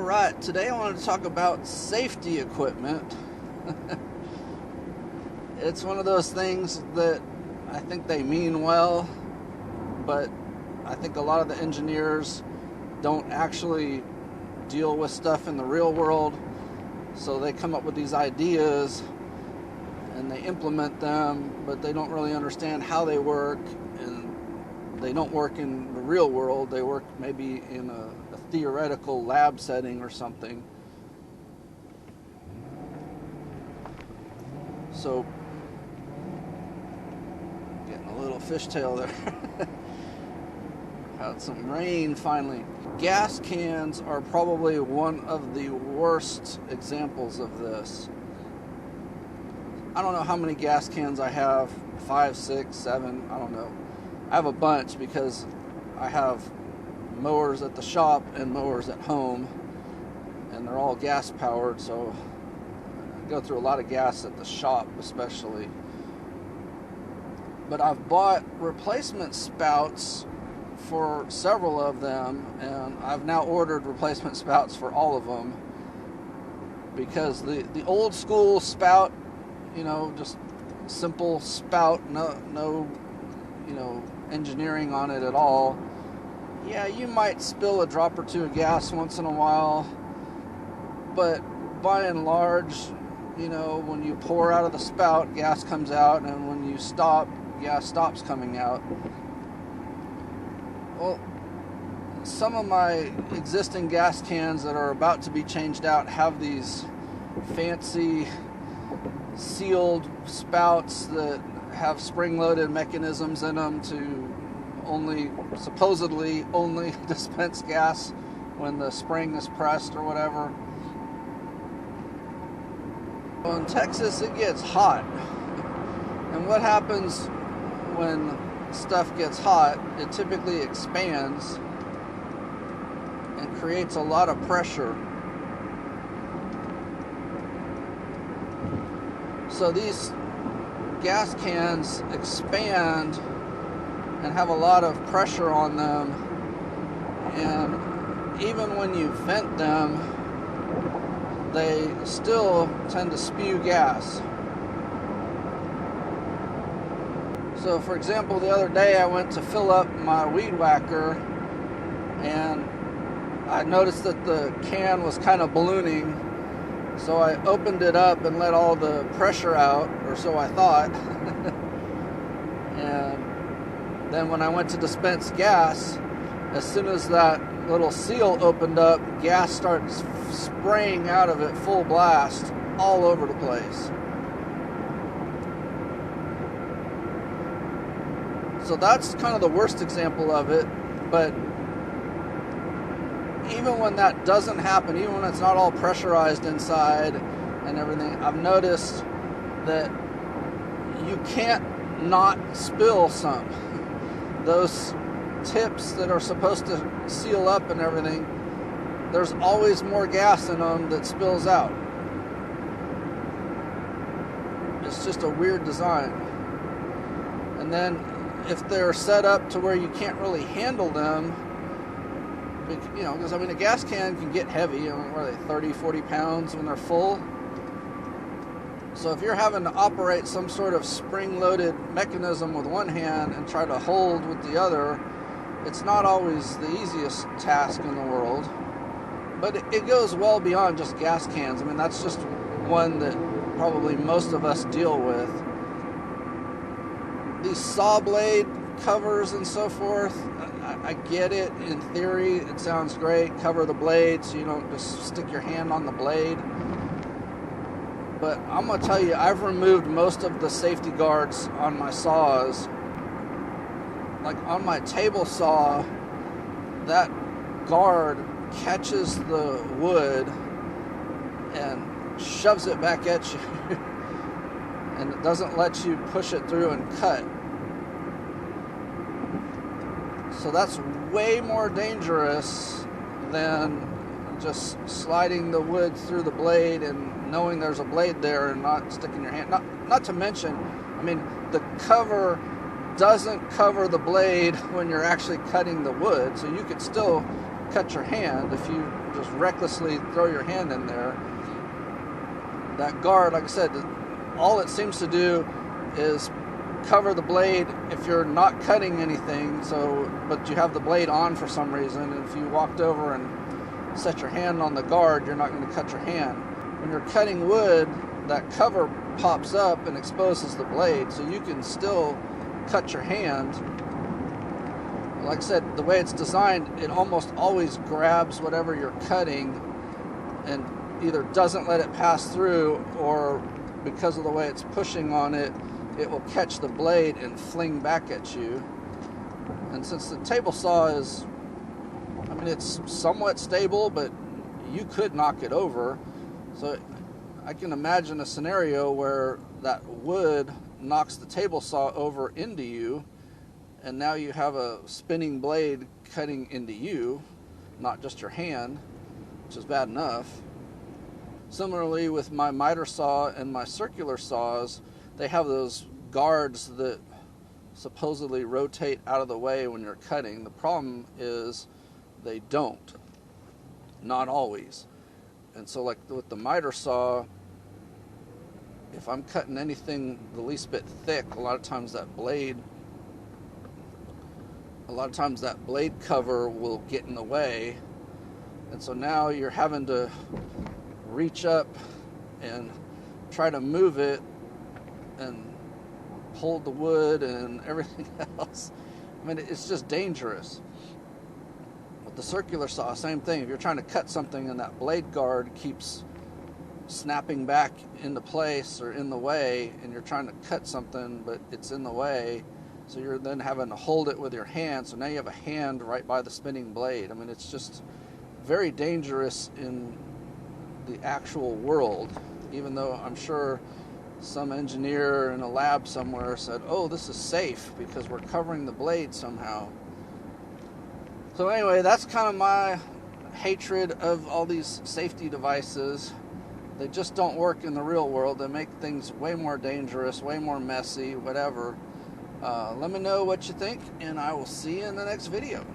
Alright, today I wanted to talk about safety equipment. It's one of those things that I think they mean well, but I think a lot of the engineers don't actually deal with stuff in the real world, so they come up with these ideas and they implement them, but they don't really understand how they work, and they don't work in the real world. They work maybe in a theoretical lab setting or something. So, getting a little fishtail there. Had some rain finally. Gas cans are probably one of the worst examples of this. I don't know how many gas cans I have, 5, 6, 7, I don't know. I have a bunch because I have mowers at the shop and mowers at home, and they're all gas powered, so I go through a lot of gas at the shop especially. But I've bought replacement spouts for several of them, and I've now ordered replacement spouts for all of them, because the old school spout, just simple spout, no engineering on it at all. Yeah, you might spill a drop or two of gas once in a while, but by and large, when you pour out of the spout, gas comes out, and when you stop, gas stops coming out. Well, some of my existing gas cans that are about to be changed out have these fancy sealed spouts that have spring-loaded mechanisms in them to supposedly only dispense gas when the spring is pressed or whatever. Well, in Texas, it gets hot. And what happens when stuff gets hot? It typically expands and creates a lot of pressure. So these gas cans expand and have a lot of pressure on them, and even when you vent them, they still tend to spew gas. So for example, the other day I went to fill up my weed whacker, and I noticed that the can was kind of ballooning, so I opened it up and let all the pressure out, or so I thought. And then when I went to dispense gas, as soon as that little seal opened up, gas starts spraying out of it full blast all over the place. So that's kind of the worst example of it. But even when that doesn't happen, even when it's not all pressurized inside and everything, I've noticed that you can't not spill some. Those tips that are supposed to seal up and everything, there's always more gas in them that spills out. It's just a weird design. And then if they're set up to where you can't really handle them, because a gas can can get heavy. What are they, 30, 40 pounds when they're full? So if you're having to operate some sort of spring-loaded mechanism with one hand and try to hold with the other, it's not always the easiest task in the world. But it goes well beyond just gas cans. That's just one that probably most of us deal with. These saw blade covers and so forth, I get it. In theory, it sounds great. Cover the blade so you don't just stick your hand on the blade. But I'm going to tell you, I've removed most of the safety guards on my saws. Like on my table saw, that guard catches the wood and shoves it back at you. And it doesn't let you push it through and cut. So that's way more dangerous than just sliding the wood through the blade and knowing there's a blade there and not sticking your hand. Not to mention, the cover doesn't cover the blade when you're actually cutting the wood, so you could still cut your hand if you just recklessly throw your hand in there. That guard, like I said, all it seems to do is cover the blade if you're not cutting anything, but you have the blade on for some reason, and if you walked over and set your hand on the guard, you're not going to cut your hand. When you're cutting wood, that cover pops up and exposes the blade, so you can still cut your hand. Like I said, the way it's designed, it almost always grabs whatever you're cutting and either doesn't let it pass through, or because of the way it's pushing on it, it will catch the blade and fling back at you. And since the table saw is, I mean, it's somewhat stable, but you could knock it over. So I can imagine a scenario where that wood knocks the table saw over into you, and now you have a spinning blade cutting into you, not just your hand, which is bad enough. Similarly with my miter saw and my circular saws, they have those guards that supposedly rotate out of the way when you're cutting. The problem is they don't. Not always. And so like with the miter saw, if I'm cutting anything the least bit thick, a lot of times that blade cover will get in the way. And so now you're having to reach up and try to move it and pull the wood and everything else. I mean, it's just dangerous. With the circular saw, same thing. If you're trying to cut something and that blade guard keeps snapping back into place or in the way, and you're trying to cut something but it's in the way, so you're then having to hold it with your hand, so now you have a hand right by the spinning blade. I mean, it's just very dangerous in the actual world, even though I'm sure some engineer in a lab somewhere said, oh, this is safe because we're covering the blade somehow. So anyway, that's kind of my hatred of all these safety devices. They just don't work in the real world. They make things way more dangerous, way more messy, whatever. Let me know what you think, and I will see you in the next video.